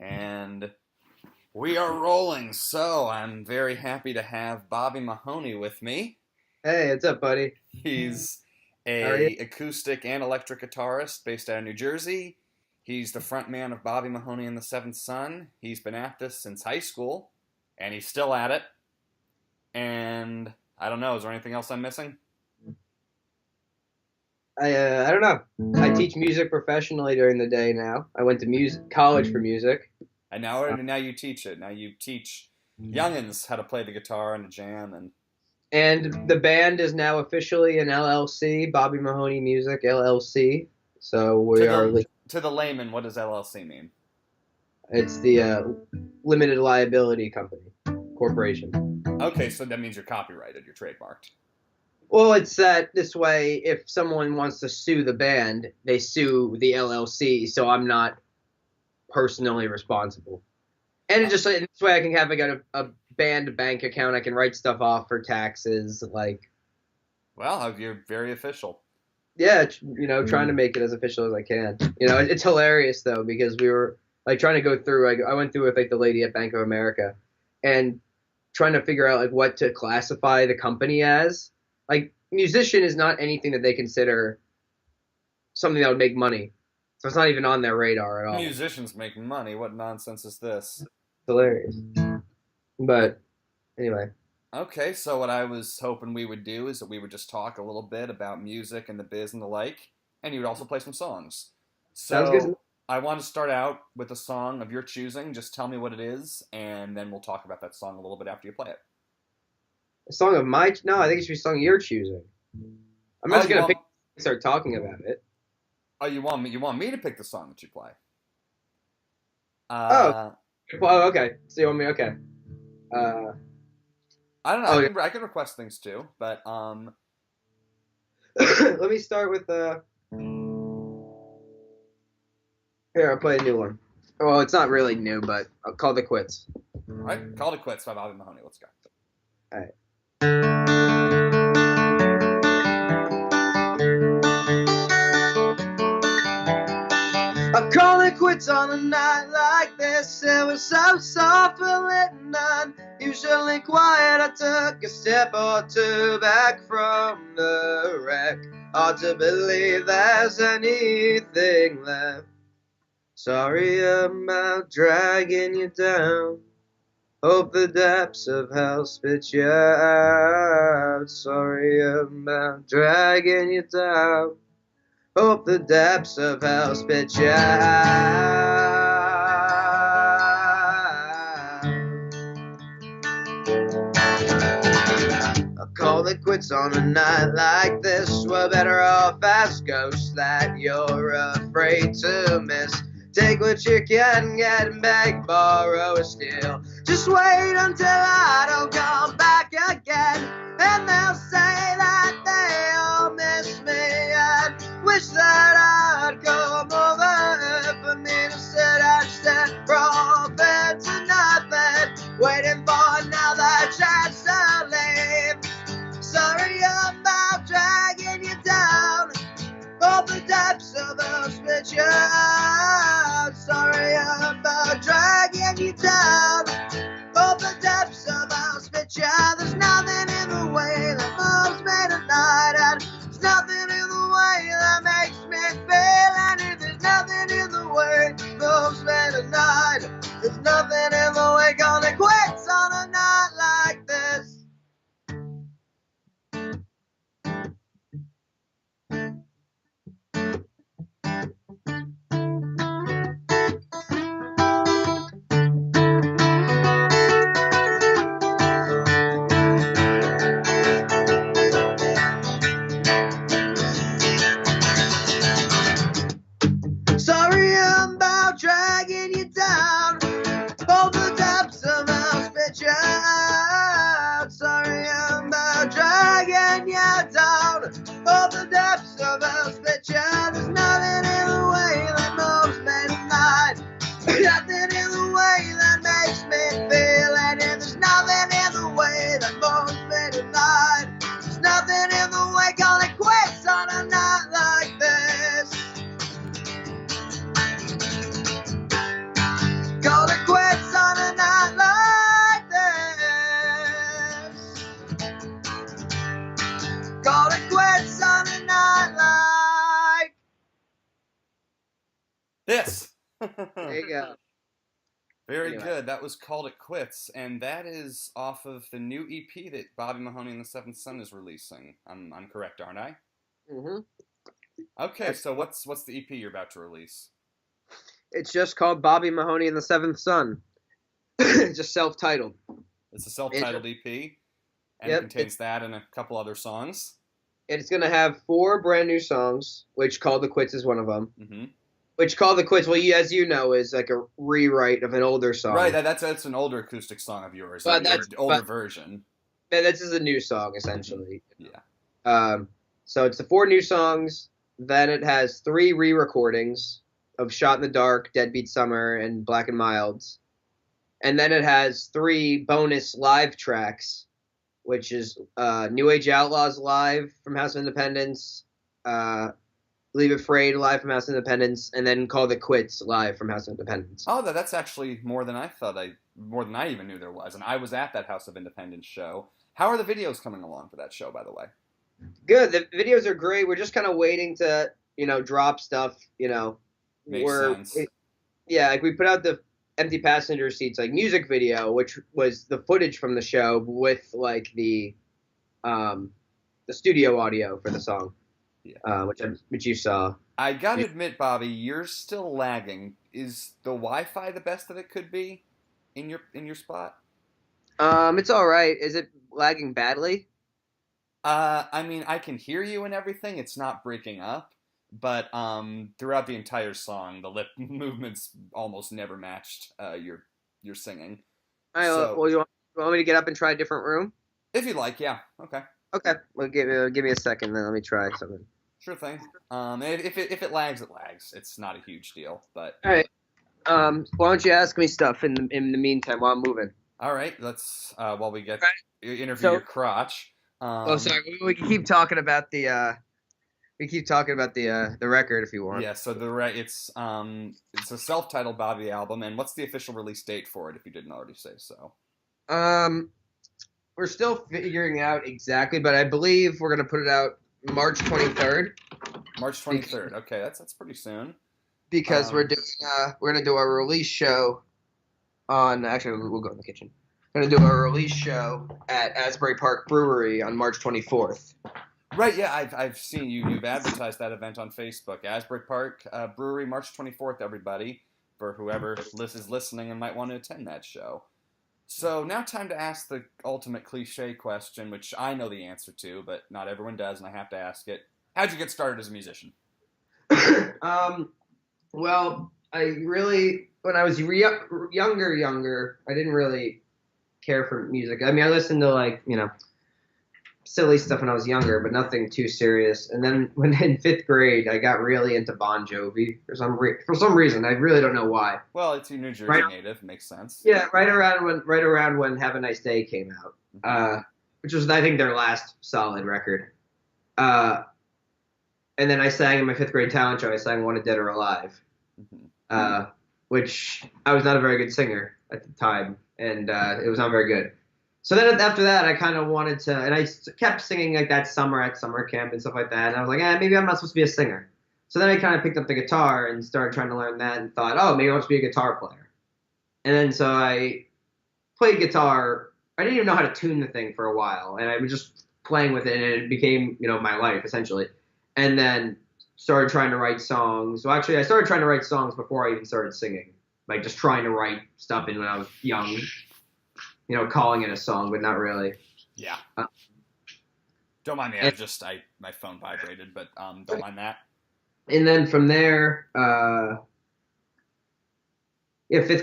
And we are rolling, so I'm very happy to have Bobby Mahoney with me. Hey, what's up, buddy? He's How are you? a acoustic and electric guitarist based out of New Jersey. He's the front man of Bobby Mahoney and the Seventh Son. He's been at this since high school, and he's still at it. And I don't know, is there anything else I'm missing? I don't know. I teach music professionally during the day now. I went to college for music. And now you teach it. Now you teach youngins how to play the guitar and to jam. And the band is now officially an LLC, Bobby Mahoney Music LLC. So To the layman, what does LLC mean? It's the Limited Liability Company Corporation. Okay, so that means you're copyrighted, you're trademarked. Well, it's that this way, if someone wants to sue the band, they sue the LLC, so I'm not personally responsible. And this way I can have a band bank account. I can write stuff off for taxes, Well, you're very official. Yeah, trying to make it as official as I can. It's hilarious though, because we were trying to go through. I went through with the lady at Bank of America, and trying to figure out what to classify the company as. Musician is not anything that they consider something that would make money, so it's not even on their radar at all. Musicians make money. What nonsense is this? It's hilarious. But anyway. Okay, so what I was hoping we would do is that we would just talk a little bit about music and the biz and the like, and you would also play some songs. Sounds good. I want to start out with a song of your choosing. Just tell me what it is, and then we'll talk about that song a little bit after you play it. A song of my... No, I think it should be a song you're choosing. I'm not just going to start talking about it. Oh, you want me to pick the song that you play? Well, okay. So you want me... Okay. I don't know. I can request things too, but let me start with Here, I'll play a new one. Well, it's not really new, but I'll Call It Quits. All right, Call It Quits by Bobby Mahoney. Let's go. All right. I call it quits on a night like this. It was so soft and lit and unusually quiet. I took a step or two back from the wreck. Hard to believe there's anything left. Sorry about dragging you down. Hope the depths of hell spit you out. Sorry about dragging you down. Hope the depths of hell spit you out. I'll call it quits on a night like this. We're better off as ghosts that you're afraid to miss. Take what you can get and beg, borrow, or steal. Just wait until I don't come back again, and they'll say that they all miss me and wish that I'd come over for me to sit and stare off into nothing, waiting for another chance to leave. Sorry about dragging you down. Hope the depths of hell spit you out. Sorry about dragging you down. Hope the depths of hell spit you out. There's nothing in the way that moves me tonight, and there's nothing in the way that makes me feel anything. There's nothing in the way that moves me tonight. There's nothing in the way gonna quit on a night like this. There you go. Very Anyway. good. That was Called It Quits, and that is off of the new EP that Bobby Mahoney and the Seventh Son is releasing. I'm correct, aren't I? Mm-hmm. Okay, so what's the EP you're about to release? It's just called Bobby Mahoney and the Seventh Son. It's just self-titled. It's a self-titled EP, and Yep. it contains that and a couple other songs. It's going to have 4 brand new songs, which Call the Quits is one of them. Mm-hmm. Which Call the Quits, well, as you know, is like a rewrite of an older song. Right, that's an older acoustic song of yours. But An older version. Yeah, this is a new song, essentially. Yeah. So it's the 4 new songs. Then it has 3 re-recordings of Shot in the Dark, Deadbeat Summer, and Black and Milds. And then it has 3 bonus live tracks, which is New Age Outlaws live from House of Independence, Leave It Frayed live from House of Independence, and then Call the Quits live from House of Independence. Oh, that's actually more than I thought. More than I even knew there was, and I was at that House of Independence show. How are the videos coming along for that show, by the way? Good. The videos are great. We're just kind of waiting to, drop stuff. Makes sense. Like we put out the Empty Passenger Seats music video, which was the footage from the show with the studio audio for the song. Yeah. Which you saw. I gotta admit, Bobby, you're still lagging. Is the Wi-Fi the best that it could be in your spot? It's all right. Is it lagging badly? I mean, I can hear you and everything. It's not breaking up, but throughout the entire song, the lip movements almost never matched your singing. All right. So, well, you want me to get up and try a different room? If you'd like, yeah. Okay. Okay. Well, give me a second, then let me try something. Sure thing. If it lags, it lags. It's not a huge deal, but. All right. Why don't you ask me stuff in the meantime while I'm moving? All right. Let's while we get interview your crotch. Sorry. We can keep talking about the record if you want. Yeah. So it's a self-titled Bobby album, and what's the official release date for it? If you didn't already say so. We're still figuring out exactly, but I believe we're gonna put it out March 23rd. March 23rd. Okay, that's pretty soon. Because we're gonna do a release show on. Actually, we'll go in the kitchen. We're gonna do a release show at Asbury Park Brewery on March 24th. Right. Yeah, I've seen you've advertised that event on Facebook. Asbury Park Brewery, March 24th. Everybody, for whoever is listening and might want to attend that show. So now time to ask the ultimate cliche question, which I know the answer to, but not everyone does, and I have to ask it. How'd you get started as a musician? Well, when I was younger, I didn't really care for music. I mean, I listened to silly stuff when I was younger, but nothing too serious. And then when in 5th grade, I got really into Bon Jovi for some reason. I really don't know why. Well, it's a New Jersey native. It makes sense. Yeah, right around when Have a Nice Day came out, which was I think their last solid record. And then I sang in my 5th grade talent show. I sang Wanted Dead or Alive, which I was not a very good singer at the time, and it was not very good. So then after that, I kind of wanted to, and I kept singing that summer at summer camp and stuff like that. And I was like, maybe I'm not supposed to be a singer. So then I kind of picked up the guitar and started trying to learn that and thought, maybe I'll just be a guitar player. And then so I played guitar. I didn't even know how to tune the thing for a while, and I was just playing with it, and it became, my life essentially. And then started trying to write songs. Well, actually, I started trying to write songs before I even started singing, just trying to write stuff in when I was young. Calling it a song, but not really. Yeah. Don't mind me. My phone vibrated, but don't mind that. And then from there, 5th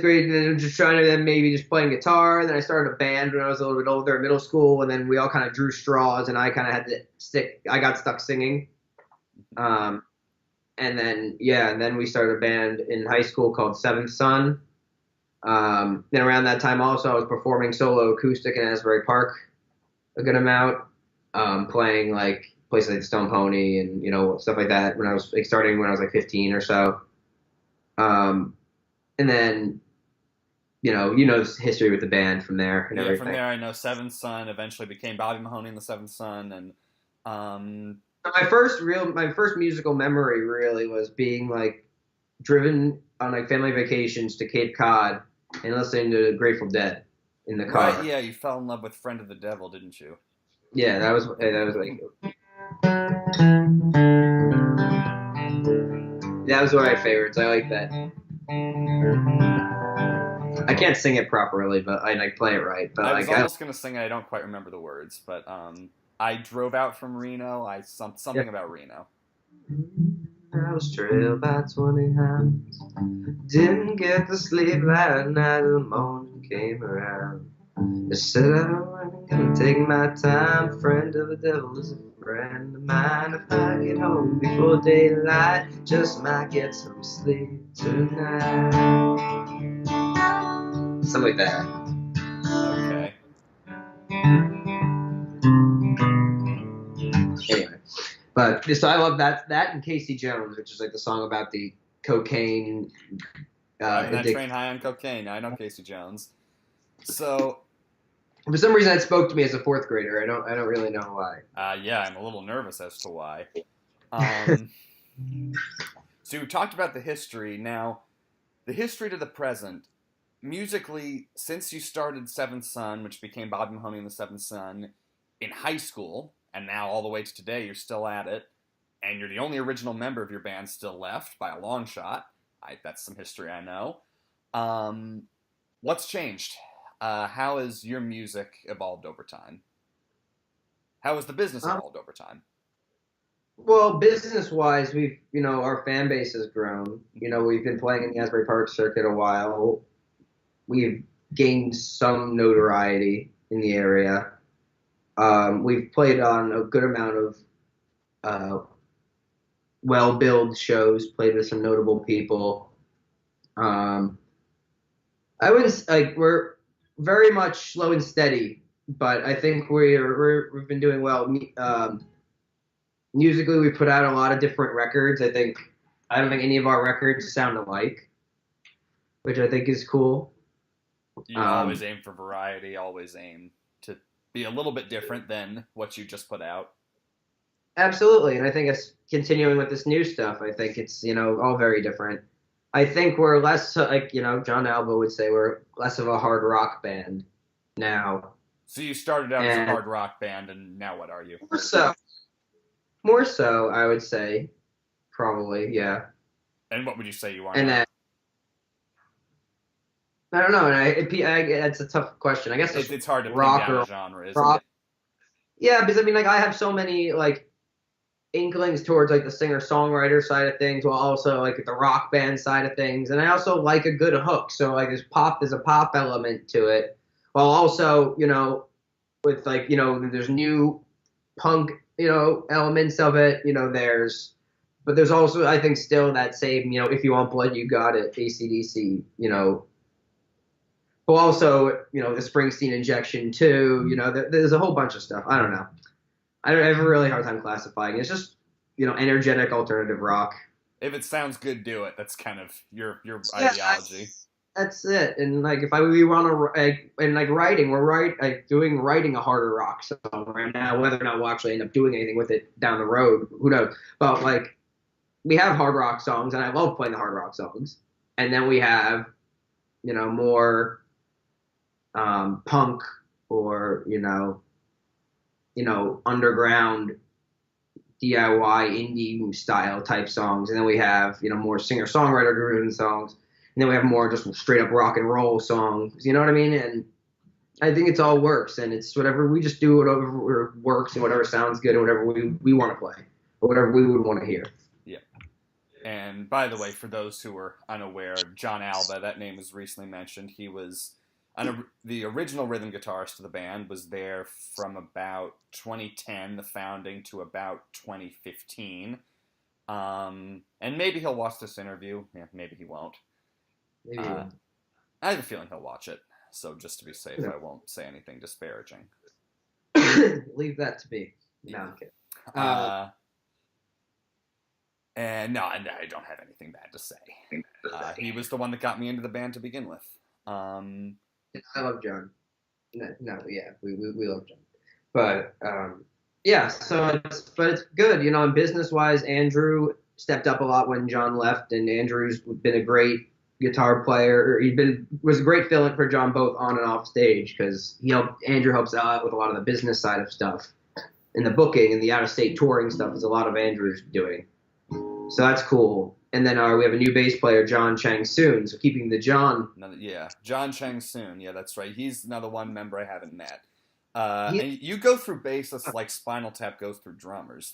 grade, just trying to maybe just playing guitar. And then I started a band when I was a little bit older in middle school, and then we all kind of drew straws, and I kind of had to stick. I got stuck singing. And then we started a band in high school called Seventh Son. Then around that time also I was performing solo acoustic in Asbury Park a good amount, playing places like the Stone Pony and stuff like that when I was starting when I was 15 or so. And then the history with the band from there and everything. From there I know Seventh Son eventually became Bobby Mahoney and the Seventh Son, and my first musical memory really was being driven on like family vacations to Cape Cod and listening to Grateful Dead in the car. Right, yeah, you fell in love with Friend of the Devil, didn't you? Yeah, that was like that was one of my favorites. I like that. I can't sing it properly, but I like play it right. But I was like almost gonna sing it. I don't quite remember the words, but I drove out from Reno. Something about Reno. I was trailed by 20 hounds. Didn't get to sleep last night. The morning came around. I said I wasn't gonna take my time. Friend of the devil is a friend of mine. If I get home before daylight, just might get some sleep tonight. Something like that. Okay. Anyway, but so I love that and Casey Jones, which is like the song about the cocaine. Driving that train high on cocaine. I know Casey Jones. So for some reason that spoke to me as a fourth grader. I don't really know why. yeah, I'm a little nervous as to why. So we talked about the history. Now, the history to the present. Musically, since you started Seventh Son, which became Bobby Mahoney and the Seventh Son, in high school, and now all the way to today, you're still at it, and you're the only original member of your band still left by a long shot. That's some history I know. What's changed? How has your music evolved over time? How has the business evolved over time? Well, business-wise, we've, our fan base has grown. We've been playing in the Asbury Park circuit a while. We've gained some notoriety in the area. We've played on a good amount of well-billed shows, played with some notable people. I wouldn't we're very much slow and steady, but I think we've been doing well. Musically, we put out a lot of different records. I don't think any of our records sound alike, which I think is cool. You always aim for variety, always aim to be a little bit different than what you just put out. Absolutely, and I think it's continuing with this new stuff. I think it's, all very different. I think we're less, John Alba would say, we're less of a hard rock band now. So you started out as a hard rock band, and now what are you? More so, I would say, probably, yeah. And what would you say you are and now? I don't know, and that's a tough question. I guess it's hard to pin down a genre, isn't it? Yeah, because I have so many inklings towards the singer-songwriter side of things, while also the rock band side of things, and I also like a good hook. So there's a pop element to it, while also with there's new punk elements of it. But there's also, I think, still that same if you want blood, you got it, AC/DC. But also the Springsteen injection too. There's a whole bunch of stuff. I don't know. I have a really hard time classifying. It's just, energetic alternative rock. If it sounds good, do it. That's kind of your ideology. That's it. And if we want to, writing, we're writing a harder rock song right now. Whether or not we'll actually end up doing anything with it down the road, who knows? But we have hard rock songs, and I love playing the hard rock songs. And then we have, more punk or underground DIY indie style type songs, and then we have more singer-songwriter driven songs, and then we have more just straight up rock and roll songs. You know what I mean? And I think it's all works, and it's whatever we just do, whatever works and whatever sounds good and whatever we want to play or whatever we would want to hear. Yeah. And by the way, for those who were unaware, John Alba, that name was recently mentioned. He was the original rhythm guitarist of the band, was there from about 2010, the founding, to about 2015. And maybe he'll watch this interview. Yeah, maybe he won't. Maybe he won't. I have a feeling he'll watch it. So just to be safe, I won't say anything disparaging. Leave that to me. No, I'm kidding. And no, I don't have anything bad to say. He was the one that got me into the band to begin with. I love John. No, yeah, we love John. But yeah, so it's good, and business wise, Andrew stepped up a lot when John left, and Andrew's been a great guitar player. Was a great fill-in for John both on and off stage because Andrew helps out with a lot of the business side of stuff, and the booking and the out-of-state touring stuff is a lot of Andrew's doing. So that's cool. And then we have a new bass player, John Chang Soon. So keeping the John. John Chang Soon. Yeah, that's right. He's another one member I haven't met. And you go through bassists like Spinal Tap goes through drummers.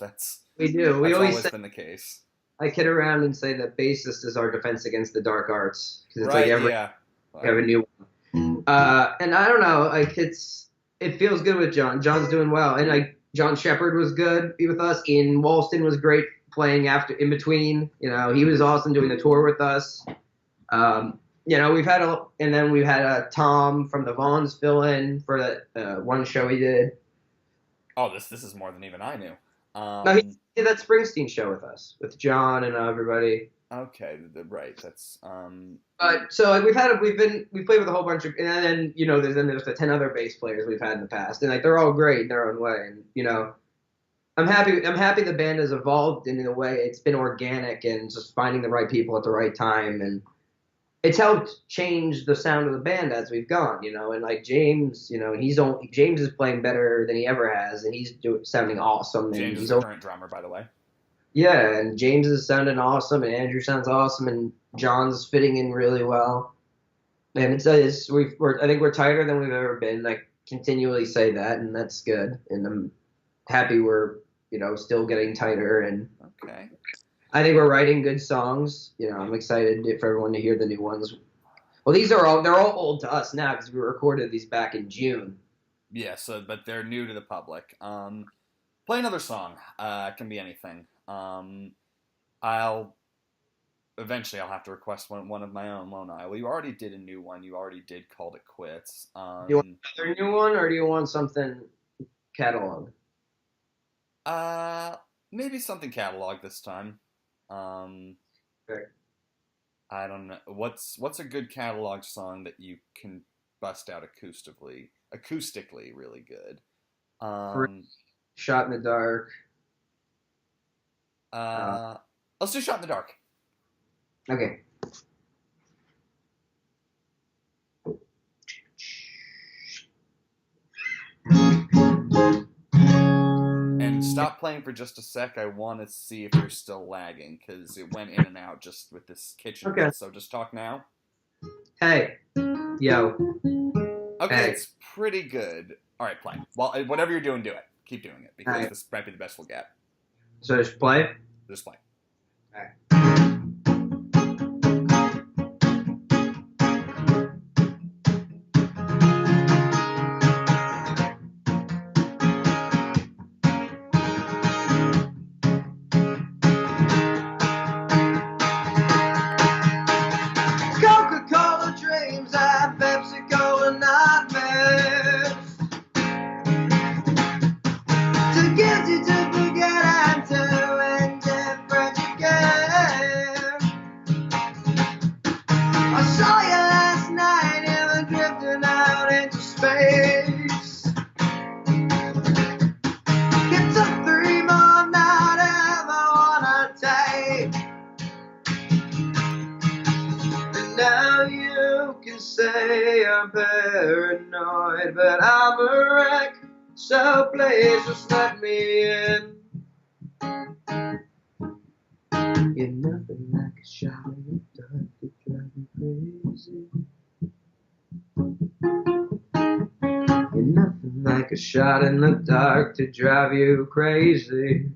We do. That's always been the case. I kid around and say that bassist is our defense against the dark arts. Because it's right, we have a new one. And I don't know, like it feels good with John. John's doing well. And like John Shepard was good with us. Ian Walston was great playing in between. You know, he was awesome doing the tour with us. You know, we've had Tom from the Vaughns fill in for that one show he did. Oh, this is more than even I knew. No, he did that Springsteen show with us, with John and everybody. Okay, right. That's so like we played with a whole bunch of, and then you know there's the 10 other bass players we've had in the past, and like they're all great in their own way, and you know. I'm happy the band has evolved in a way. It's been organic and just finding the right people at the right time, and it's helped change the sound of the band as we've gone, you know. And like James, you know, James is playing better than he ever has, and he's sounding awesome. James is the current drummer, by the way. Yeah, and James is sounding awesome, and Andrew sounds awesome, and John's fitting in really well. And I think we're tighter than we've ever been. I continually say that, and that's good. And I'm happy we're, you know, still getting tighter, and okay. I think we're writing good songs. You know, I'm excited for everyone to hear the new ones. Well, they're all old to us now because we recorded these back in June. Yeah, but they're new to the public. Play another song. It can be anything. Eventually I'll have to request one of my own, won't I? Well, you already did a new one. You already did Called It Quits. Do you want another new one, or do you want something catalog? Maybe something catalog this time. Okay. I don't know. What's a good catalog song that you can bust out acoustically really good? Shot in the Dark. Let's do Shot in the Dark. Okay. And stop playing for just a sec. I want to see if you're still lagging, because it went in and out just with this kitchen. Okay. So just talk now. Hey. Yo. Okay, Hey. It's pretty good. All right, play. Well, whatever you're doing, do it. Keep doing it, because right. This might be the best we'll get. So just play? Just play. All right. Coca-Cola dreams and Pepsi-Cola nightmares. Too guilty to forget and too indifferent again. I saw you last night, you were drifting out into space. It took 3 more not ever wanna take. And now you can say I'm paranoid, but I'm a wreck. So please just let me in. You're nothing like a shot in the dark to drive me crazy. You're nothing like a shot in the dark to drive you crazy.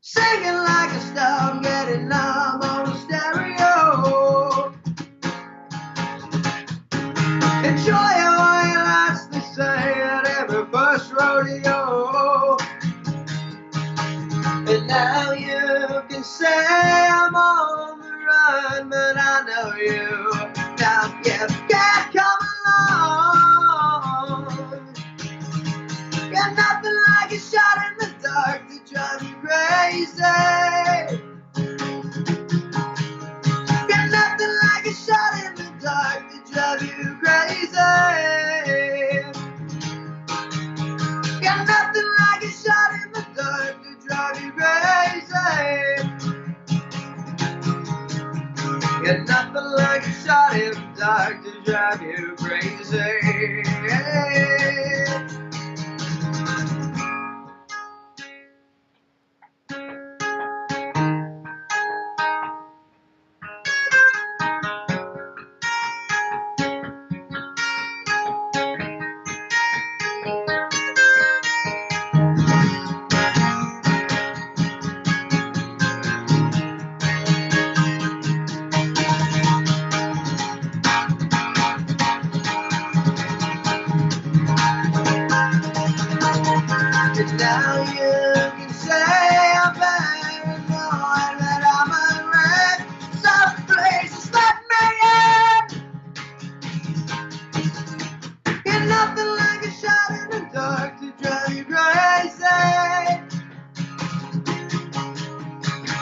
Singing like a stone, getting numb on the stereo. Enjoy it while you last, they say, at every first rodeo. And now you can say I'm on the run, but I know you. Now you can't come along. Got nothing like a shot in the dark to drive you crazy. Got nothing like a shot in the dark to drive you crazy. Got nothing like Got nothing like a shot in the dark to drive you crazy. And now you can say I'm paranoid, that I'm a wreck. Some places let me in. Got nothing like a shot in the dark to drive you crazy.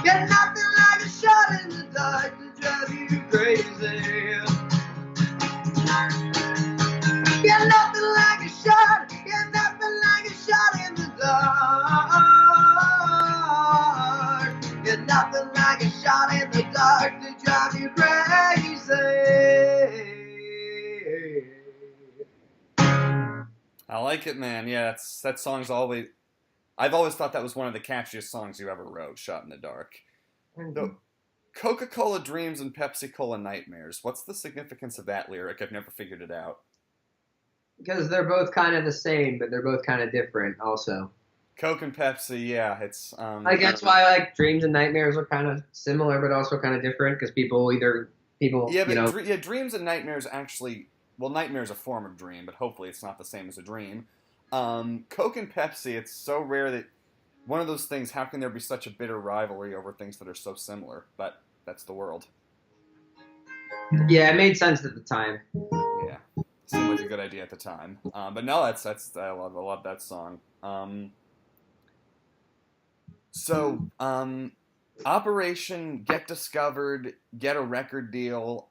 Got nothing like a shot in the dark to drive you crazy. Got nothing like a shot. Got nothing like a shot in the dark. Got nothing like a shot in the dark to drive you crazy. I like it, man. Yeah, that song's always... I've always thought that was one of the catchiest songs you ever wrote, Shot in the Dark. So, Coca-Cola Dreams and Pepsi-Cola Nightmares. What's the significance of that lyric? I've never figured it out. Because they're both kind of the same, but they're both kind of different also. Coke and Pepsi, yeah, it's... Like, that's why, like, dreams and nightmares are kind of similar, but also kind of different, because people, Yeah, but you know... dreams and nightmares actually... Well, nightmare's a form of dream, but hopefully it's not the same as a dream. Coke and Pepsi, it's so rare that... One of those things, how can there be such a bitter rivalry over things that are so similar? But that's the world. Yeah, it made sense at the time. Yeah. Seemed like a good idea at the time. But no, that's I love that song. Operation Get Discovered, Get a Record Deal,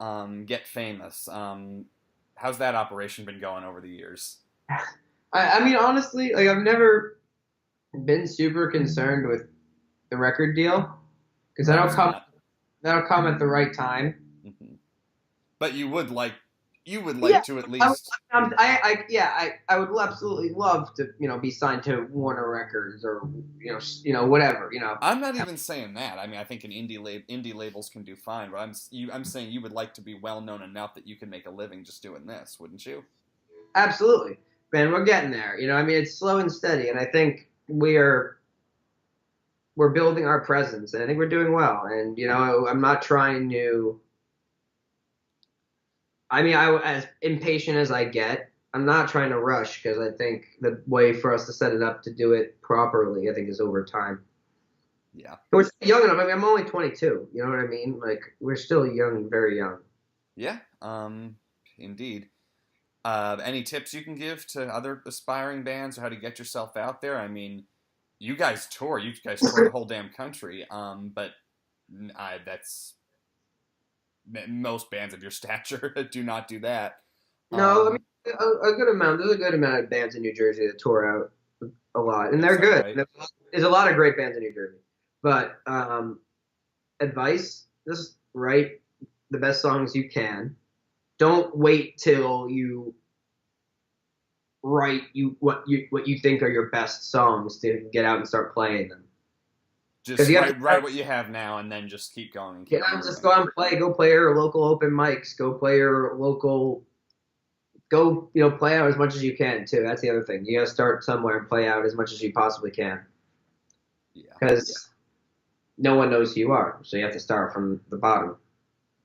Get Famous. How's that operation been going over the years? I mean, honestly, like, I've never been super concerned with the record deal, because that'll come at the right time. Mm-hmm. But you would like to at least. I would absolutely love to, be signed to Warner Records or whatever. I'm not even saying that. I mean, I think indie labels can do fine, but I'm saying you would like to be well known enough that you can make a living just doing this, wouldn't you? Absolutely, man. We're getting there. I mean, it's slow and steady, and I think we're building our presence, and I think we're doing well. And I'm not trying to. I mean, as impatient as I get, I'm not trying to rush, because I think the way for us to set it up to do it properly, I think, is over time. Yeah. We're still young enough. I mean, I'm only 22. You know what I mean? Like, we're still young, very young. Yeah. Indeed. Any tips you can give to other aspiring bands or how to get yourself out there? I mean, you guys tour the whole damn country. But that's most bands of your stature do not do that. No, I mean, a good amount. There's a good amount of bands in New Jersey that tour out a lot, and they're good. Right? There's a lot of great bands in New Jersey. But advice: just write the best songs you can. Don't wait till you write what you think are your best songs to get out and start playing them. Just write what you have now, and then just keep going. Just go out and play. Go play your local open mics. Go play your local. Go play out as much as you can too. That's the other thing. You got to start somewhere and play out as much as you possibly can. Yeah. Because no one knows who you are, so you have to start from the bottom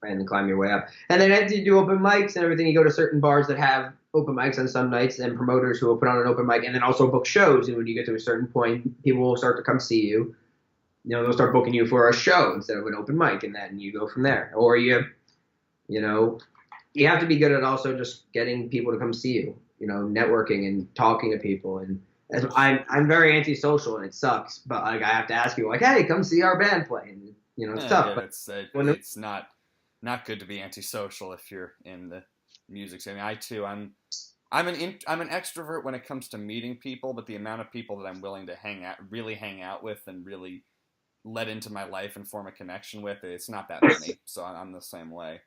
and then climb your way up. And then after you do open mics and everything, you go to certain bars that have open mics on some nights, and promoters who will put on an open mic, and then also book shows. And when you get to a certain point, people will start to come see you. They'll start booking you for a show instead of an open mic, and then you go from there. Or you have to be good at also just getting people to come see you. Networking and talking to people. And I'm very antisocial, and it sucks. But I have to ask people, hey, come see our band play. And it's tough. Yeah, it's not good to be antisocial if you're in the music scene. I'm an extrovert when it comes to meeting people, but the amount of people that I'm willing to hang out with and really let into my life and form a connection with, it's not that many. So I'm the same way.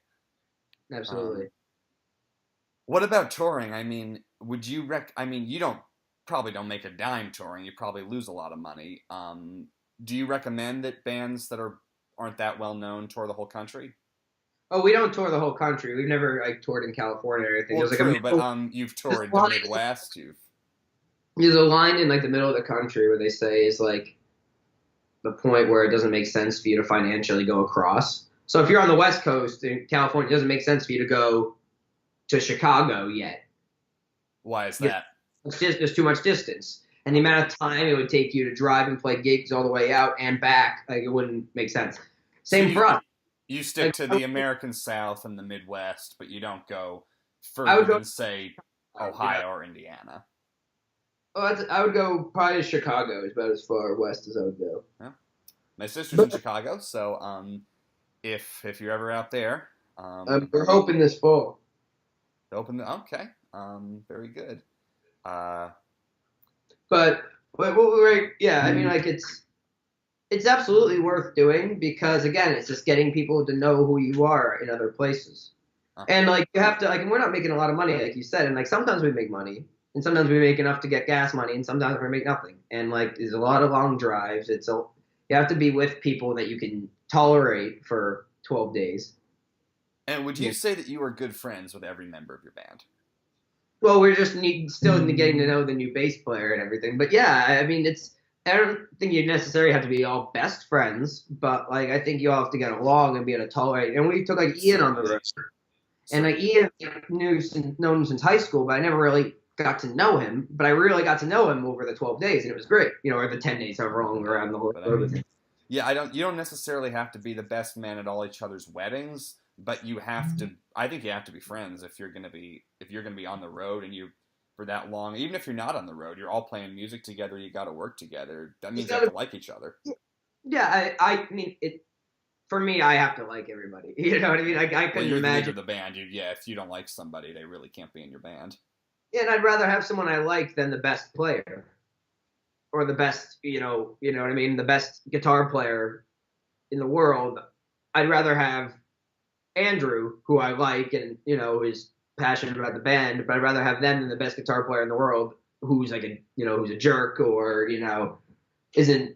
Absolutely. What about touring? I mean, would you I mean, you probably don't make a dime touring. You probably lose a lot of money. Do you recommend that bands that aren't that well known tour the whole country? Oh, we don't tour the whole country. We've never like toured in California or anything. Well, There's true, like but you've toured the Midwest. There's a line in like the middle of the country where they say is like the point where it doesn't make sense for you to financially go across. So if you're on the West Coast in California, it doesn't make sense for you to go to Chicago yet. Why is that? It's just there's too much distance, and the amount of time it would take you to drive and play gigs all the way out and back, like it wouldn't make sense. Same for us. You stick to the American South and the Midwest, but you don't go further than, say, Ohio or Indiana. Oh, I would go probably to Chicago. Is about as far west as I would go. Yeah. My sister's in Chicago, so if you're ever out there, we're hoping this fall. Okay. Very good. But yeah, I mean, like it's absolutely worth doing because again, it's just getting people to know who you are in other places. And like you have to like, and we're not making a lot of money, like you said, and like sometimes we make money, and sometimes we make enough to get gas money, and sometimes we make nothing. And like there's a lot of long drives. You have to be with people that you can tolerate for 12 days. And would you say that you are good friends with every member of your band? Well, we're just still getting to know the new bass player and everything. But yeah, I mean, I don't think you necessarily have to be all best friends, but like I think you all have to get along and be able to tolerate. And we took like Ian on the road, and like Ian known him since high school, but I never really got to know him. But I really got to know him over the 12 days, and it was great. Or the 10 days, however long we were around the whole road. Yeah, you don't necessarily have to be the best man at all each other's weddings, but you have to. I think you have to be friends if you're gonna be on the road and you for that long. Even if you're not on the road, you're all playing music together. You got to work together. That means you have to like each other. Yeah, I mean it. For me, I have to like everybody. You know what I mean? I couldn't imagine the band. If you don't like somebody, they really can't be in your band. Yeah, and I'd rather have someone I like than the best player, or the best. You know what I mean? The best guitar player in the world. I'd rather have Andrew, who I like and is passionate about the band, but I'd rather have them than the best guitar player in the world who's like who's a jerk or isn't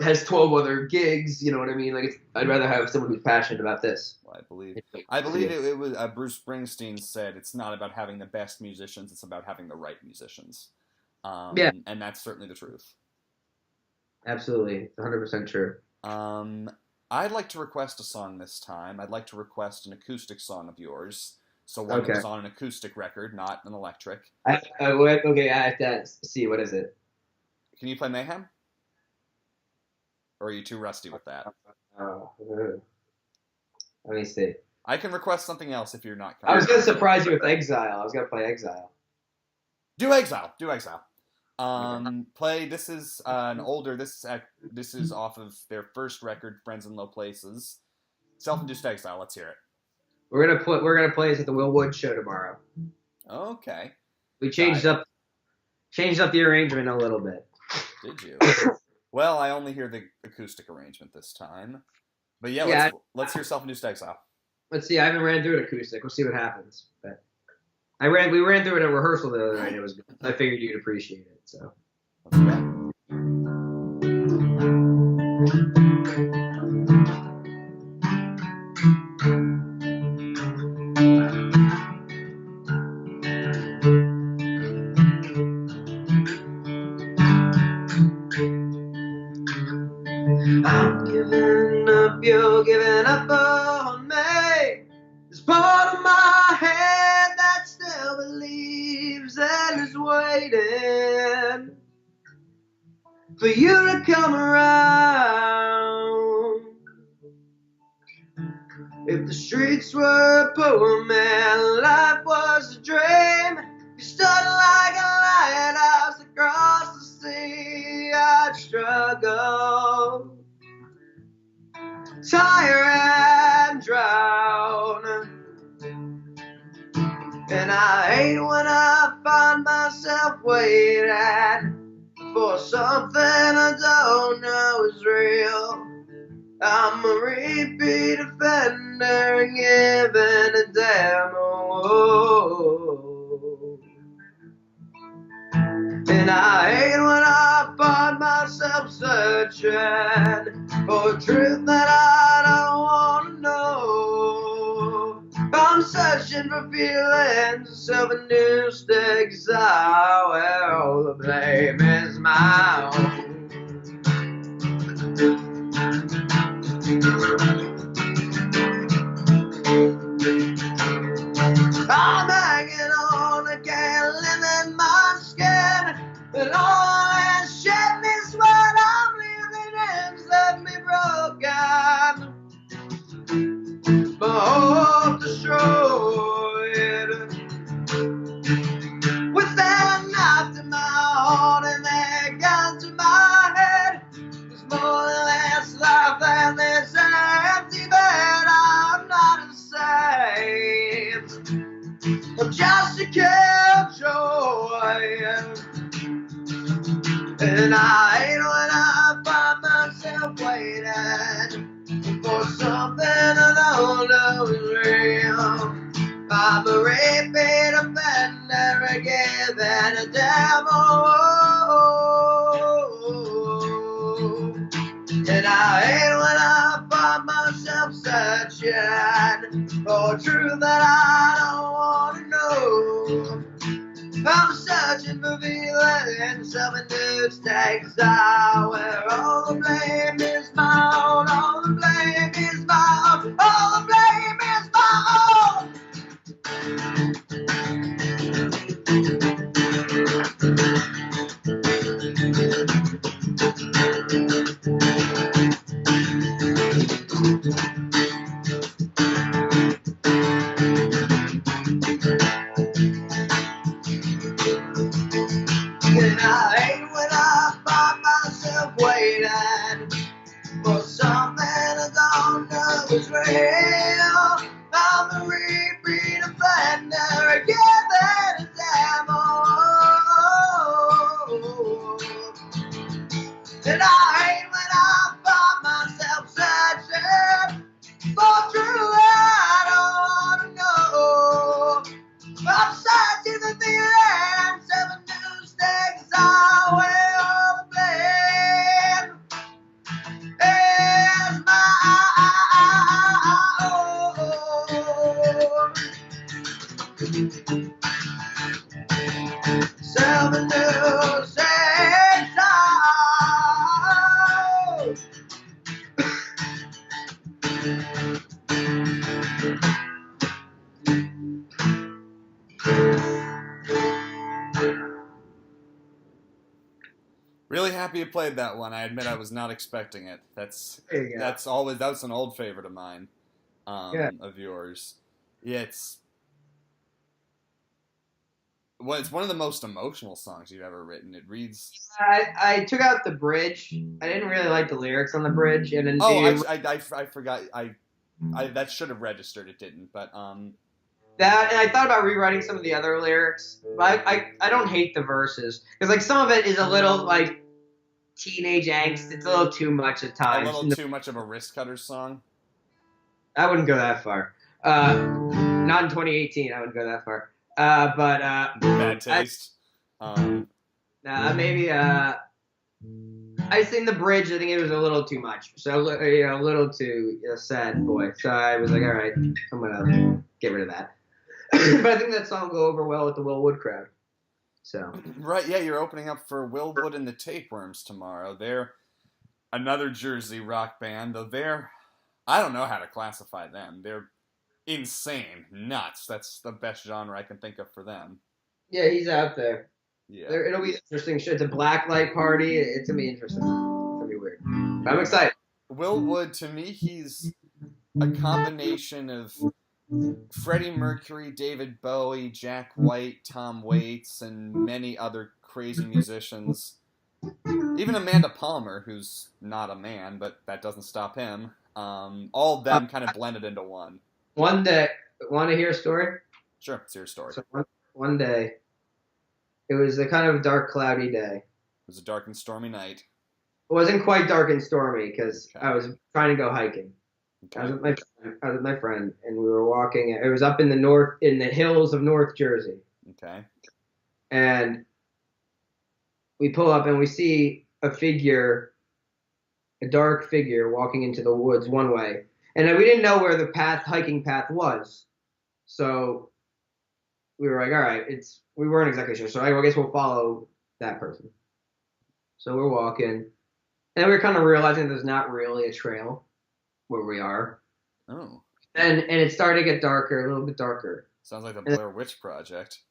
has 12 other gigs. You know what I mean? Like I'd rather have someone who's passionate about this. Well, I believe it was Bruce Springsteen said it's not about having the best musicians, it's about having the right musicians. Yeah, and that's certainly the truth. Absolutely, 100% true. I'd like to request a song this time. I'd like to request an acoustic song of yours. So one that was on an acoustic record, not an electric. Okay, I have to see. What is it? Can you play Mayhem? Or are you too rusty with that? Let me see. I can request something else if you're not comfortable. I was going to surprise you with Exile. I was going to play Exile. Do Exile. Play. This is an older. This is off of their first record, Friends in Low Places. Self-Induced Exile. Let's hear it. We're gonna play this at the Will Wood show tomorrow. Okay. We changed up the arrangement a little bit. Did you? Well, I only hear the acoustic arrangement this time. But yeah, let's hear Self-Induced Exile. Let's see. I haven't ran through an acoustic. We'll see what happens. But we ran through it at rehearsal the other night. It was good. I figured you'd appreciate it. So. Okay. I'm giving up, you're giving up on me. There's part of my head that still believes and is waiting for you to come around. If the streets were a poem and life was a dream, you stood like a lighthouse across the sea. I'd struggle, tire and drown. And I hate when I find myself waiting for something I don't know is real. I'm a repeat offender, given a demo. And I hate when I find myself searching for truth that I don't want to know. I'm searching for feelings of a new exile where all the blame is my own. I'm hanging on again, living my skin, and all that shit is what I'm living in's left me broken. My hope destroyed. With that knife to my heart and that gun to my head, there's more than less life than this empty bed. I'm not insane, I'm just a killjoy. And I hate when I find myself waiting for something I don't know is real. I'm a repeat offender again than a demo. And I hate when I find myself searching for truth that I don't want to know. I'm searching for feelings of a new exile where all the blame is my own, all the blame is my own, all the blame is my own. And I hate when I find myself waiting for something I don't know is real. I'm a repeat offender again than a demo. And I hate when I find myself searching for truth I don't want to know. I'm searching for feelings of a new exile where all the blame is my own. Seven new exile. Really happy you played that one. I admit I was not expecting it. That's an old favorite of mine, of yours. Yeah, it's one of the most emotional songs you've ever written. It reads. I took out the bridge. I didn't really like the lyrics on the bridge, and then I forgot. I that should have registered. It didn't, but that, and I thought about rewriting some of the other lyrics, but I don't hate the verses because like some of it is a little like teenage angst. It's a little too much at times. A little too much of a wrist cutter song. I wouldn't go that far. Not in 2018. I wouldn't go that far. But bad taste. Maybe I sing the bridge. I think it was a little too much. So a little too sad boy. So I was like, all right, I'm gonna get rid of that. But I think that song will go over well with the Will Wood crowd. So right, yeah, you're opening up for Will Wood and the Tapeworms tomorrow. They're another Jersey rock band, though I don't know how to classify them. They're insane, nuts. That's the best genre I can think of for them. Yeah, he's out there. Yeah, it'll be interesting shit. It's a black light party. It's gonna be interesting. It's gonna be weird. But I'm excited. Will Wood, to me, he's a combination of Freddie Mercury, David Bowie, Jack White, Tom Waits, and many other crazy musicians. Even Amanda Palmer, who's not a man, but that doesn't stop him. All of them kind of blended into one. One day, want to hear a story? Sure, it's your story. So one day, it was a kind of dark, cloudy day. It was a dark and stormy night. It wasn't quite dark and stormy because Okay. I was trying to go hiking. I was Okay. with my friend, and we were walking. It was up in the hills of North Jersey, Okay. and we pull up and we see a dark figure walking into the woods one way, and we didn't know where the hiking path was, so we were like, all right, we weren't exactly sure, so I guess we'll follow that person. So we're walking, and we're kind of realizing there's not really a trail where we are. Oh. And it started to get darker, a little bit darker. Sounds like the Blair Witch Project.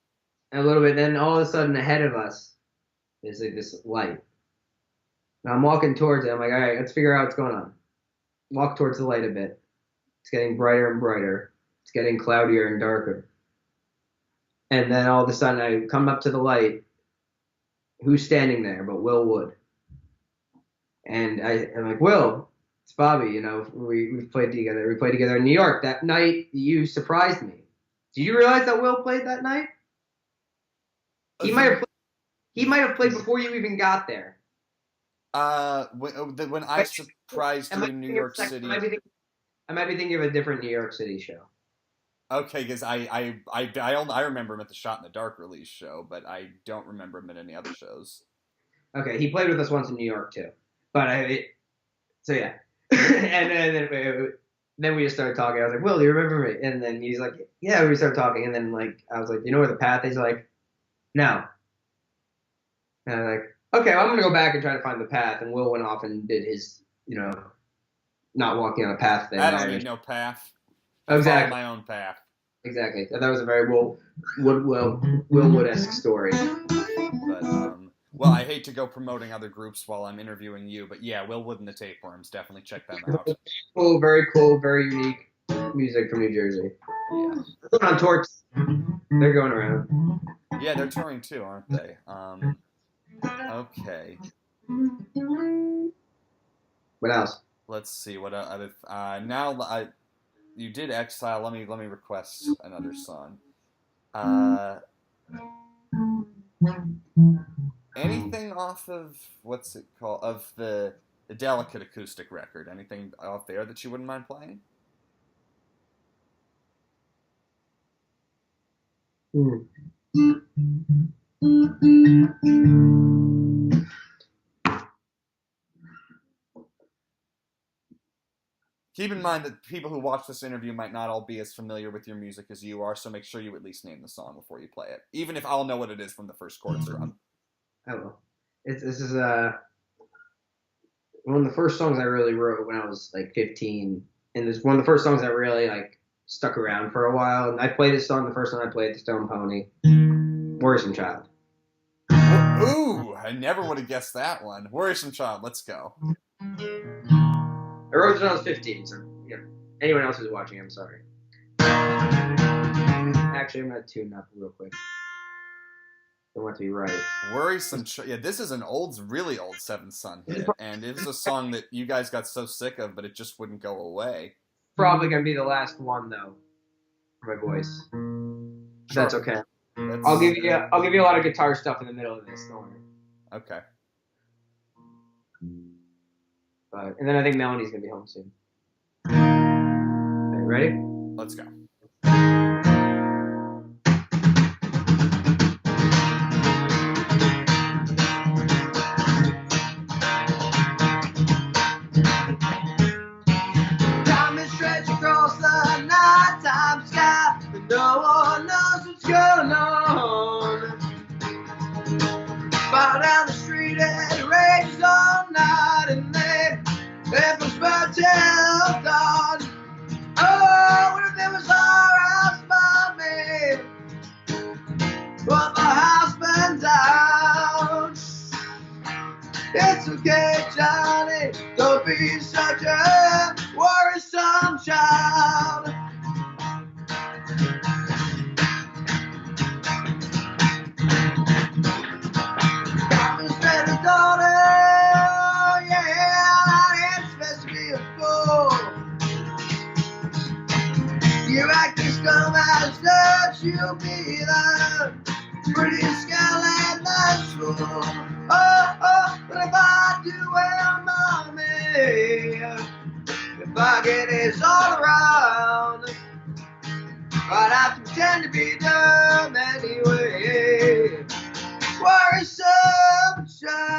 And a little bit, then all of a sudden ahead of us is like this light. And I'm walking towards it. I'm like, all right, let's figure out what's going on. Walk towards the light a bit. It's getting brighter and brighter. It's getting cloudier and darker. And then all of a sudden I come up to the light. Who's standing there but Will Wood? And I'm like, Will, it's Bobby. You know, we've played together. We played together in New York. That night, you surprised me. Did you realize that Will played that night? He might have played before you even got there. When I surprised you in New York City. I might be thinking of a different New York City show. Okay, because I remember him at the Shot in the Dark release show, but I don't remember him at any other shows. Okay, he played with us once in New York too. But so yeah, and then we just started talking. I was like, Will, do you remember me? And then he's like, yeah. We started talking, and then like I was like, you know where the path is? He's like, no. And I was like, okay, well, I'm gonna go back and try to find the path. And Will went off and did his, not walking on a path thing. I don't need no path. Exactly. I follow my own path. Exactly. That was a very Will Wood-esque story. But well, I hate to go promoting other groups while I'm interviewing you, but yeah, Will Wood and the Tapeworms, definitely check them out. Cool, very unique music from New Jersey. Yeah. They're on tour. They're going around. Yeah, they're touring too, aren't they? Okay. What else? Let's see what other. Now you did Exile. Let me request another song. Anything off of what's it called? Of the Delicate acoustic record? Anything off there that you wouldn't mind playing? Keep in mind that people who watch this interview might not all be as familiar with your music as you are, so make sure you at least name the song before you play it, even if I'll know what it is from the first chorus run. I will. This is one of the first songs I really wrote when I was like 15, and it's one of the first songs that really like stuck around for a while. And I played this song the first time I played the Stone Pony, Worrisome Child. Ooh, I never would have guessed that one. Worrisome Child, let's go. I wrote it when I was 15, so anyone else who's watching, I'm sorry. Actually, I'm gonna tune up real quick. I want to be right. Worrisome Child. Yeah, this is an really old Seventh Son hit, and it was a song that you guys got so sick of, but it just wouldn't go away. Probably gonna be the last one though, for my voice. Sure. That's okay. I'll give you a lot of guitar stuff in the middle of this. Don't worry. Okay. And then I think Melanie's gonna be home soon. Okay, ready? Let's go. Time is stretched across the nighttime sky, and no one knows what's going on. Far down the street and it rages all night, and it was by till dawn. Oh, what if it was our house by me? But the house burned down. It's okay, Johnny, don't be such a worrisome child. Come and spend the daughter. You act as dumb as that, you'll be the prettiest girl at the school. Oh, but if I do well, Pocket is all around, but I pretend to be dumb anyway. Worrisome child.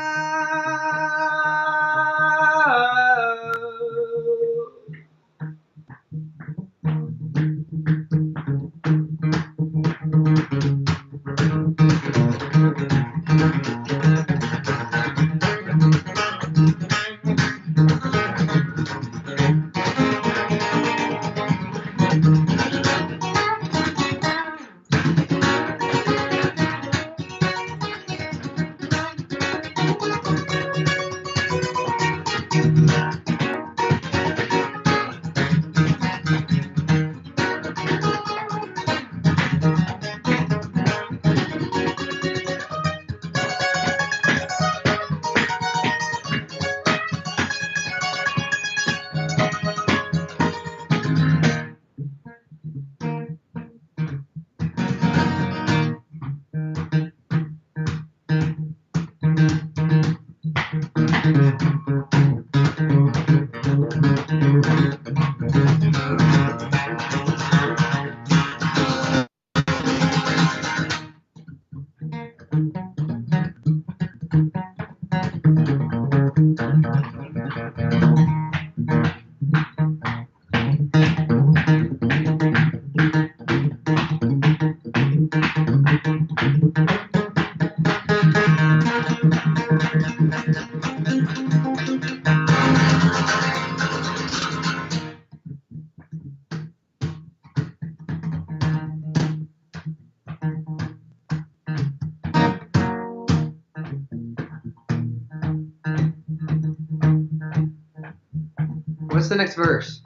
What's the next verse?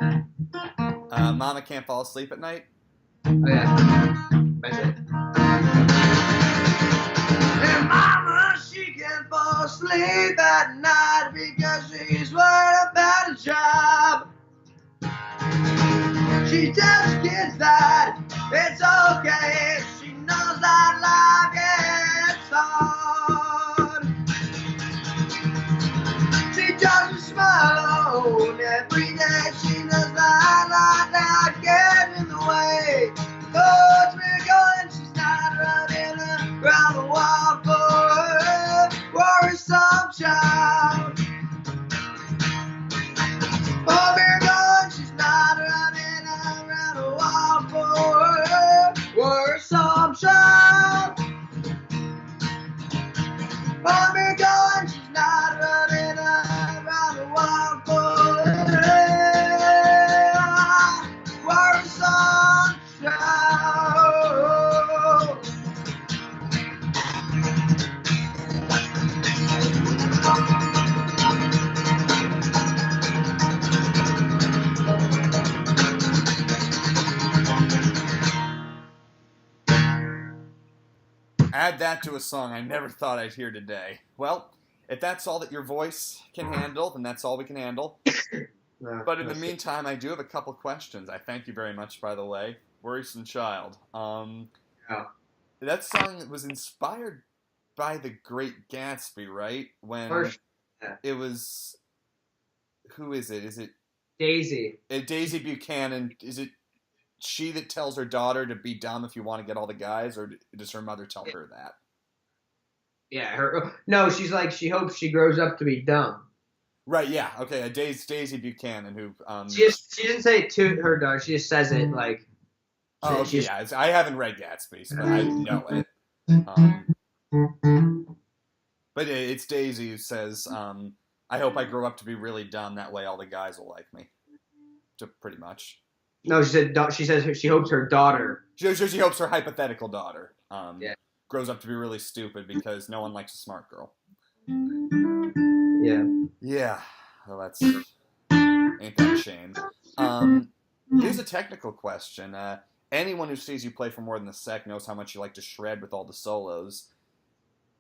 Mama can't fall asleep at night. Oh, yeah. That's it. And Mama, she can't fall asleep at night because she's worried about a job. She tells kids that it's okay if she knows that life gets hard. She doesn't smile alone every day. She knows that life not get in the way. Oh, it's been going, she's not running around the wild for her worrisome child. Oh, we're going, she's not running around the wild for her worrisome child. Oh, we're going, she's not running around the wild for her worrisome child. Add that to a song I never thought I'd hear today. Well, if that's all that your voice can handle, then that's all we can handle. But in the meantime, I do have a couple questions. I thank you very much, by the way. Worrisome Child. Yeah. That song was inspired by The Great Gatsby, right? When First, yeah. it was... Who is it? Is it... Daisy. Daisy Buchanan. Is it she that tells her daughter to be dumb if you want to get all the guys, or does her mother tell her that? Yeah, no, she's like, she hopes she grows up to be dumb. Right, yeah, okay, Daisy Buchanan, who... She didn't say it to her daughter, she just says it, like... Oh, okay, yeah, I haven't read Gatsby, so I know it. But it's Daisy who says, I hope I grow up to be really dumb, that way all the guys will like me. Pretty much. No, she says she hopes her daughter... She hopes her hypothetical daughter grows up to be really stupid because no one likes a smart girl. Yeah. Yeah. Well, that's... Ain't that a shame. Here's a technical question. Anyone who sees you play for more than a sec knows how much you like to shred with all the solos.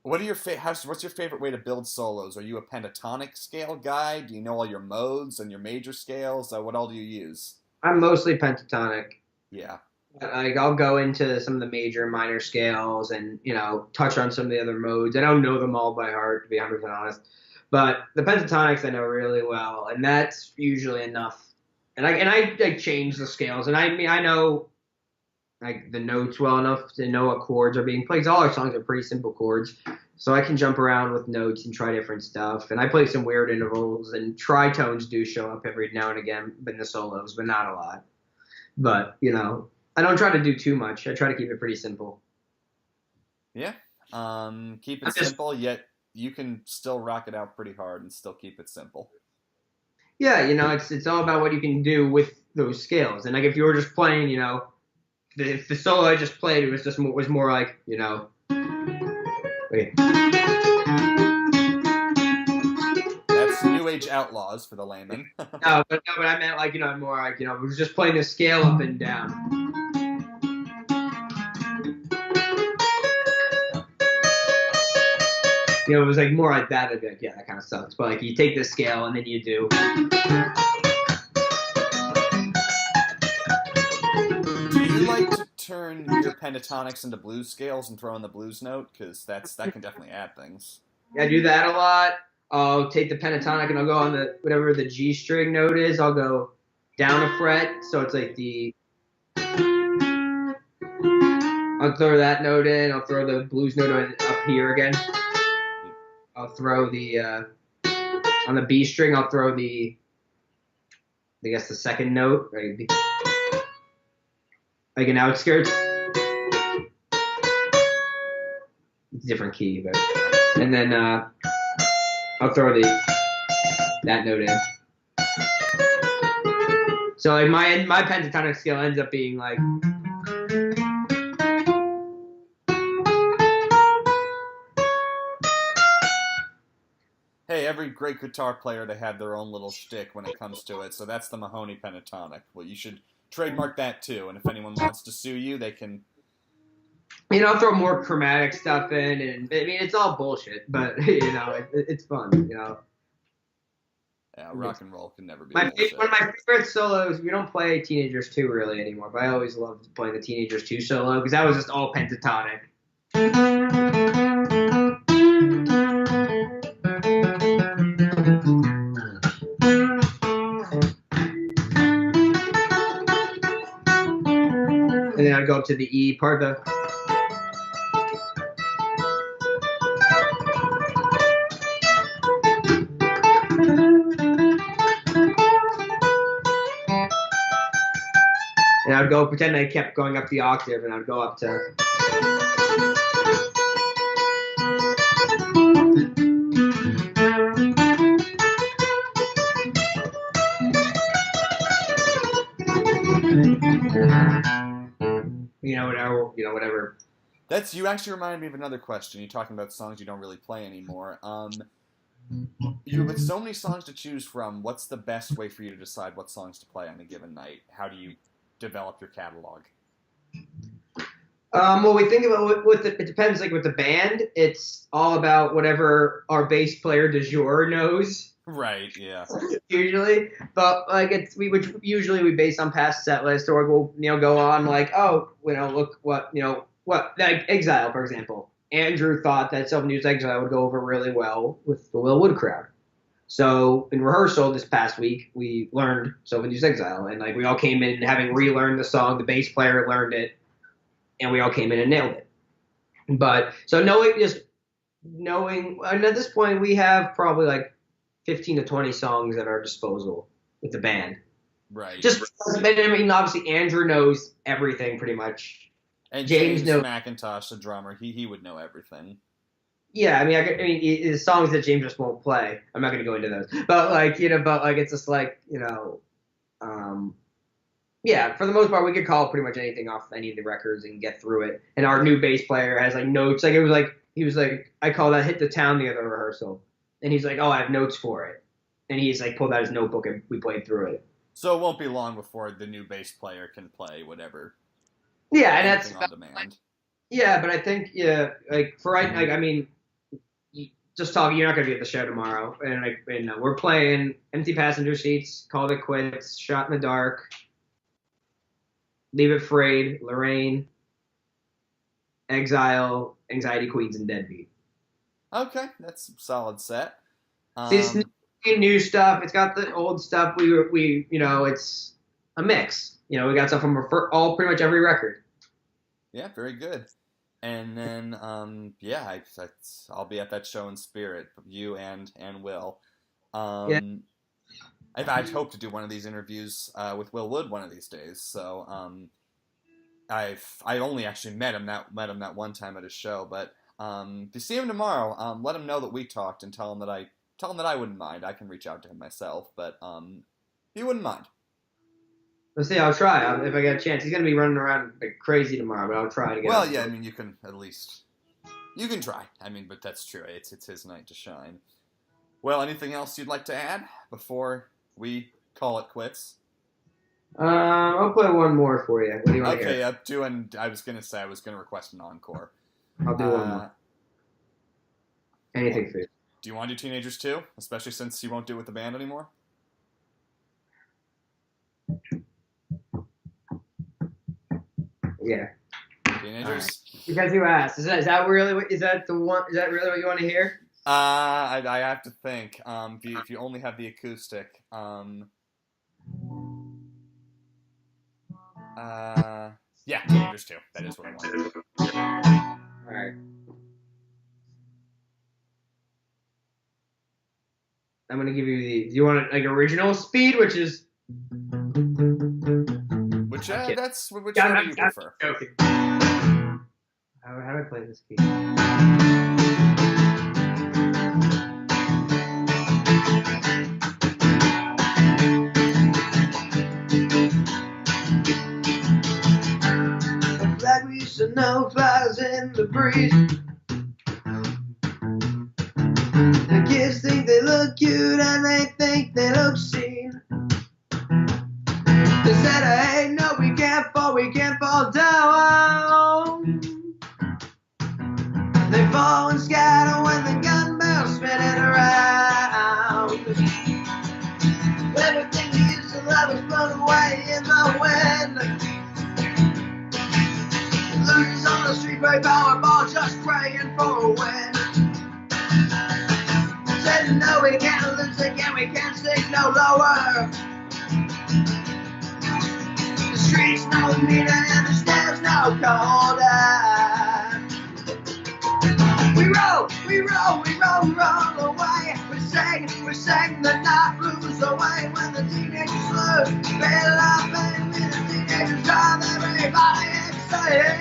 What's your favorite way to build solos? Are you a pentatonic scale guy? Do you know all your modes and your major scales? What all do you use? I'm mostly pentatonic. Yeah. Like, I'll go into some of the major and minor scales and, touch on some of the other modes. I don't know them all by heart, to be 100% honest. But the pentatonics I know really well, and that's usually enough And I like change the scales, and I mean I know like the notes well enough to know what chords are being played. 'Cause all our songs are pretty simple chords, so I can jump around with notes and try different stuff. And I play some weird intervals, and tritones do show up every now and again in the solos, but not a lot. But I don't try to do too much. I try to keep it pretty simple. Yeah. Keep it simple, yet you can still rock it out pretty hard and still keep it simple. Yeah, it's all about what you can do with those scales. And like if you were just playing, if the solo I just played, it was more like, okay. That's New Age Outlaws for the layman. no, but I meant like, more like, we was just playing the scale up and down. It was like more like that. I'd be like, yeah, that kind of sucks. But like you take the scale and then you do. Do you like to turn your pentatonics into blues scales and throw in the blues note? Because that can definitely add things. Yeah, I do that a lot. I'll take the pentatonic and I'll go on the whatever the G string note is. I'll go down a fret, so it's like the. I'll throw that note in. I'll throw the blues note up here again. I'll throw the on the B string. I'll throw the second note, right? Like an outskirts. It's a different key, but and then I'll throw that note in. So like my pentatonic scale ends up being like. Hey, every great guitar player, they have their own little shtick when it comes to it, so that's the Mahoney pentatonic. Well, you should trademark that too, and if anyone wants to sue you, they can... I'll throw more chromatic stuff in, and I mean, it's all bullshit, but, it's fun, Yeah, rock and roll can never be One bullshit. of my favorite solos, we don't play Teenagers 2 really anymore, but I always loved playing the Teenagers 2 solo, because that was just all pentatonic. And then I'd go up to the E part of the... And I would go pretend I kept going up the octave, and I'd go up to... whatever. You actually reminded me of another question. You're talking about songs you don't really play anymore. With so many songs to choose from, what's the best way for you to decide what songs to play on a given night? How do you develop your catalog? Well, we think about it depends. Like with the band, it's all about whatever our bass player du jour knows. Right. Yeah. Usually, but like which usually we base on past set lists, or we'll go on like, look what like Exile, for example. Andrew thought that Self-Induced Exile would go over really well with the Will Wood crowd. So in rehearsal this past week, we learned Self-Induced Exile, and like we all came in having relearned the song. The bass player learned it, and we all came in and nailed it. But so knowing, and at this point we have probably like 15 to 20 songs at our disposal with the band. Right. Obviously Andrew knows everything pretty much. And James McIntosh, the drummer, he would know everything. Yeah, I mean, the songs that James just won't play. I'm not going to go into those, but it's just like, yeah, for the most part, we could call pretty much anything off any of the records and get through it. And our new bass player has like notes. Like he was like, I call that "Hit the Town" the other rehearsal, and he's like, oh, I have notes for it, and he's like pulled out his notebook and we played through it. So it won't be long before the new bass player can play whatever. Yeah, and that's on demand. Yeah, but I think just talking. You're not gonna be at the show tomorrow, and we're playing Empty Passenger Seats, Called It Quits, Shot in the Dark, Leave It Frayed, Lorraine, Exile, Anxiety Queens, and Deadbeat. Okay, that's a solid set. new stuff. It's got the old stuff. We it's a mix. We got stuff from all pretty much every record. Yeah, very good. And then, I'll be at that show in spirit. You and Will. Yeah. I'd hope to do one of these interviews with Will Wood one of these days. So I only actually met him that one time at his show. But if you see him tomorrow, let him know that we talked and tell him that I wouldn't mind. I can reach out to him myself, but he wouldn't mind. Let's see. I'll try if I get a chance. He's gonna be running around like crazy tomorrow, but I'll try to get. Well, yeah. I mean, you can try. I mean, but that's true. It's his night to shine. Well, anything else you'd like to add before we call it quits? I'll play one more for you. What do you want to hear? Okay, I was gonna request an encore. I'll do one more. Anything for you. Do you want to do Teenagers too? Especially since you won't do it with the band anymore? Yeah. Teenagers? Right. Because you asked. Is that really what you want to hear? I have to think. If you only have the acoustic. Yeah, Teenagers too. That is what I want. Alright. I'm gonna give you do you want it like original speed, which is that's whichever you prefer. Joking. How do I play this key? Like we used to know, flies in the breeze. The kids think they look cute and they think they look seen. They said, hey, no, we can't fall down. They fall and scatter when the gun bells spinning around. Everything we used to love is blown away in the wind. Losers on the street play Powerball, just praying for a win. Said, no, we can't lose again, we can't sink no lower. The streets no meaner and the stairs no colder. We roll away. We sang the night blues away when the teenagers flew. They love and the teenagers drive everybody insane.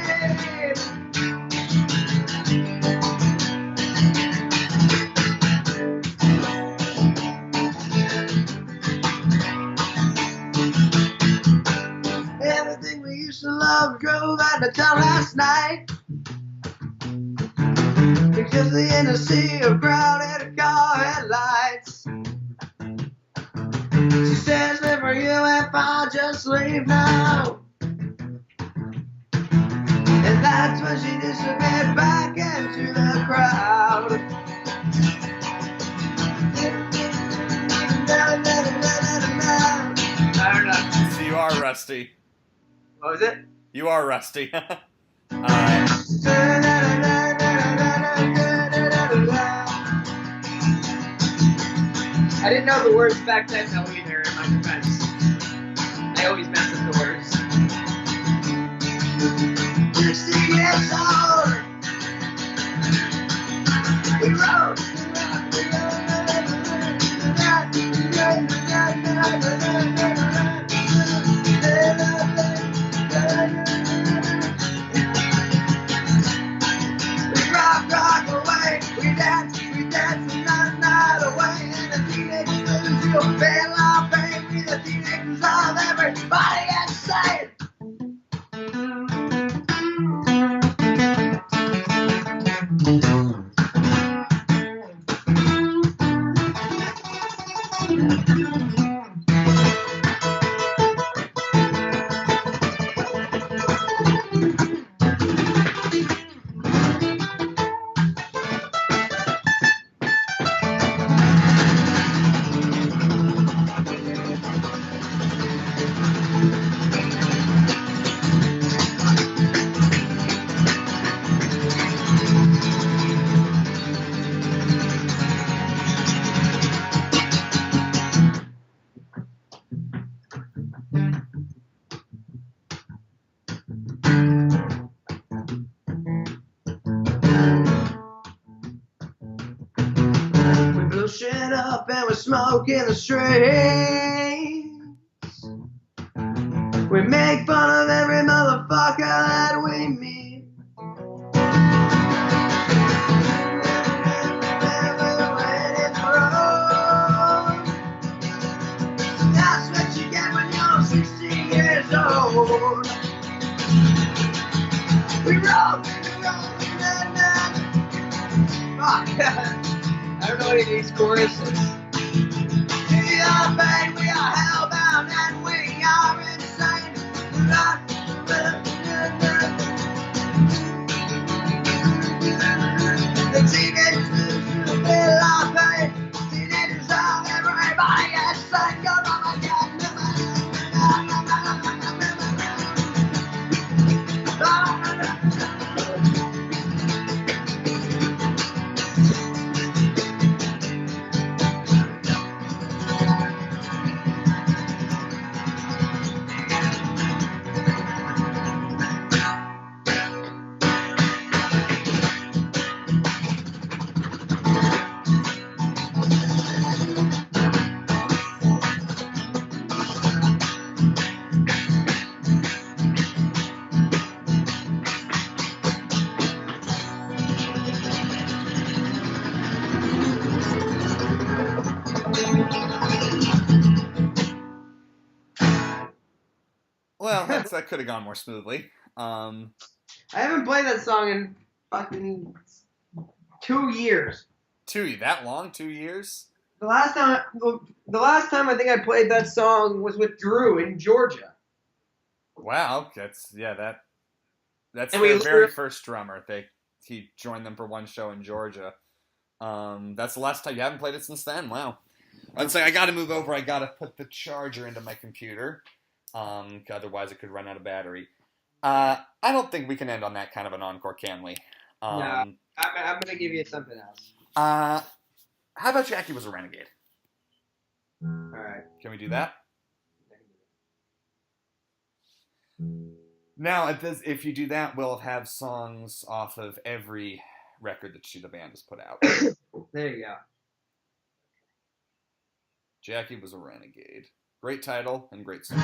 Everything we used to love drove out of town last night. Because the inner sea of crowded car headlights. She says, live for you if I'll just leave now. And that's when she disappeared back into the crowd. I don't know. So you are rusty. What was it? You are rusty. I didn't know the words back then though either, in my defense. I always mess up the words. 60 years old. We rode. We rock away. We dance the night away. And the teenagers lose you. Fail off, baby. The teenagers love everybody inside. up and we smoke in the streets. We make fun of every motherfucker that we meet. When it's wrong, that's what you get when you're 16 years old. We roll, I don't know any of these choruses. We are pain, we are hellbound, and we are insane. The teenagers feel our pain. Teenagers of everybody insane. Go on again. Well, that could have gone more smoothly. I haven't played that song in fucking 2 years. That long? 2 years? The last time I think I played that song was with Drew in Georgia. Wow, that's And their very first drummer. He joined them for one show in Georgia. That's the last time. You haven't played it since then? Wow. I'd say I got to move over. I got to put the charger into my computer. Otherwise it could run out of battery. I don't think we can end on that kind of an encore, can we? No, I'm going to give you something else. How about Jackie Was a Renegade? Alright. Can we do that? Now, if you do that, we'll have songs off of every record that the band has put out. There you go. Jackie Was a Renegade. Great title and great song.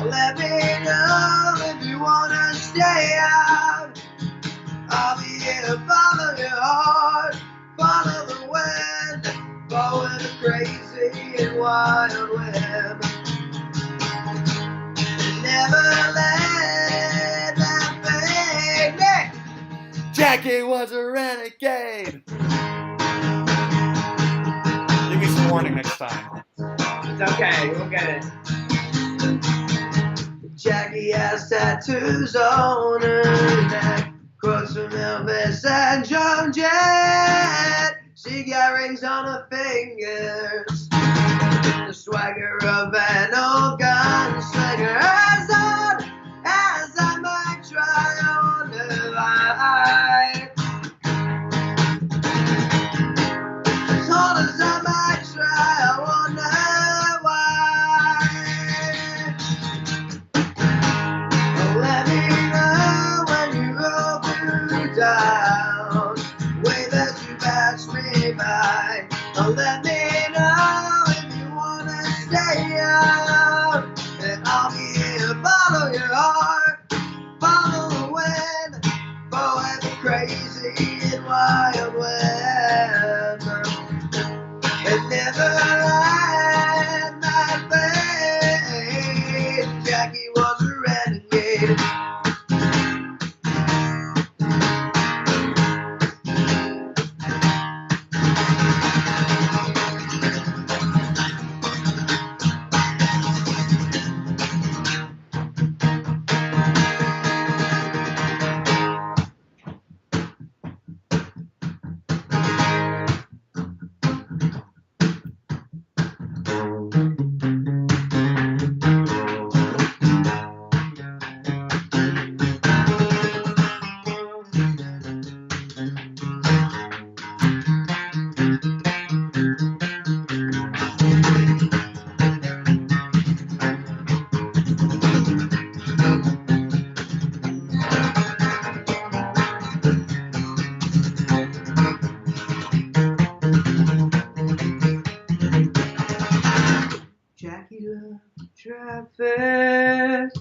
Let me know if you wanna stay out. I'll be here, follow your heart, follow the wind, forward a crazy and wild web. Never let that fade me. Jackie was a renegade. Give me some warning next time. It's okay, we'll get it. Jackie has tattoos on her neck, quotes from Elvis and Joan Jett. She got rings on her fingers, the swagger of an old gunslinger. As I might try, I wonder why. As hard as I might try, I wonder why. Let me know when you roll through town, wave as you pass me by. Let me know if you wanna stay out. fist.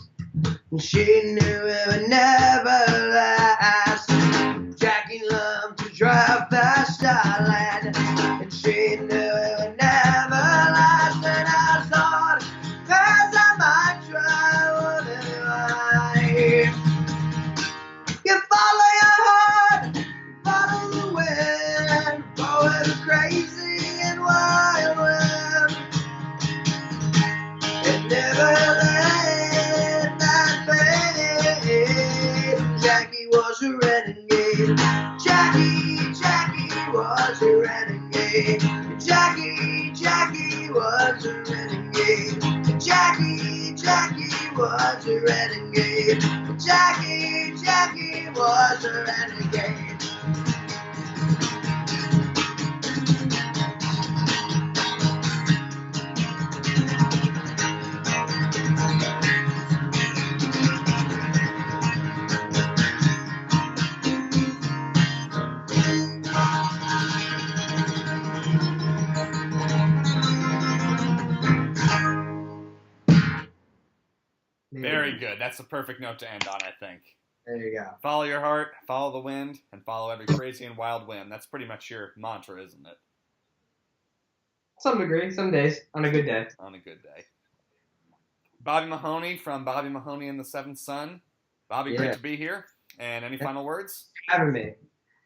And she knew it would never last. Jackie loved to drive fast Starland, and she knew it would never last. And I thought, cause I might try one in life. You follow your heart, follow the wind, follow the crazy and wild wind. It never let that fade. Jackie was a renegade. Jackie was a renegade. Jackie was a renegade. Jackie was a renegade. Jackie was a renegade. Very good. That's the perfect note to end on, I think. There you go. Follow your heart, follow the wind, and follow every crazy and wild whim. That's pretty much your mantra, isn't it? Some degree, some days, on a good day. On a good day. Bobby Mahoney from Bobby Mahoney and the Seventh Son. Bobby, great to be here. And any final words? Having me.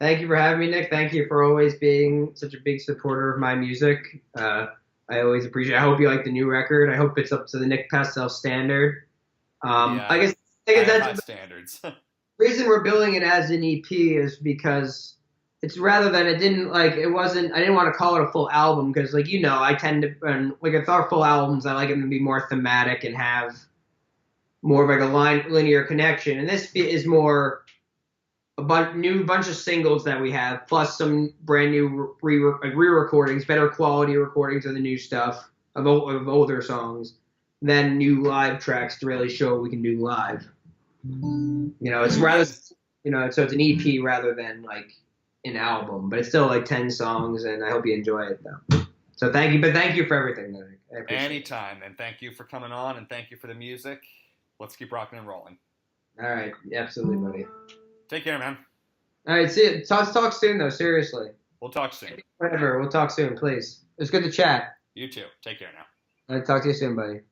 Thank you for having me, Nick. Thank you for always being such a big supporter of my music. I always appreciate it. I hope you like the new record. I hope it's up to the Nick Pastel standard. I guess that's high standards. The reason we're billing it as an EP is because it's rather than I didn't want to call it a full album because I tend to with our full albums I like them to be more thematic and have more of a linear connection, and this is more a bunch of singles that we have plus some brand new re-recordings, better quality recordings of the new stuff of older songs. Then new live tracks to really show what we can do live. It's rather, so it's an EP rather than like an album, but it's still like 10 songs, and I hope you enjoy it though. So thank you for everything, Nick. I appreciate Anytime, and thank you for coming on, and thank you for the music. Let's keep rocking and rolling. All right, absolutely, buddy. Take care, man. All right, see you. Talk soon though, seriously. We'll talk soon. Whatever, we'll talk soon, please. It was good to chat. You too. Take care now. All right, talk to you soon, buddy.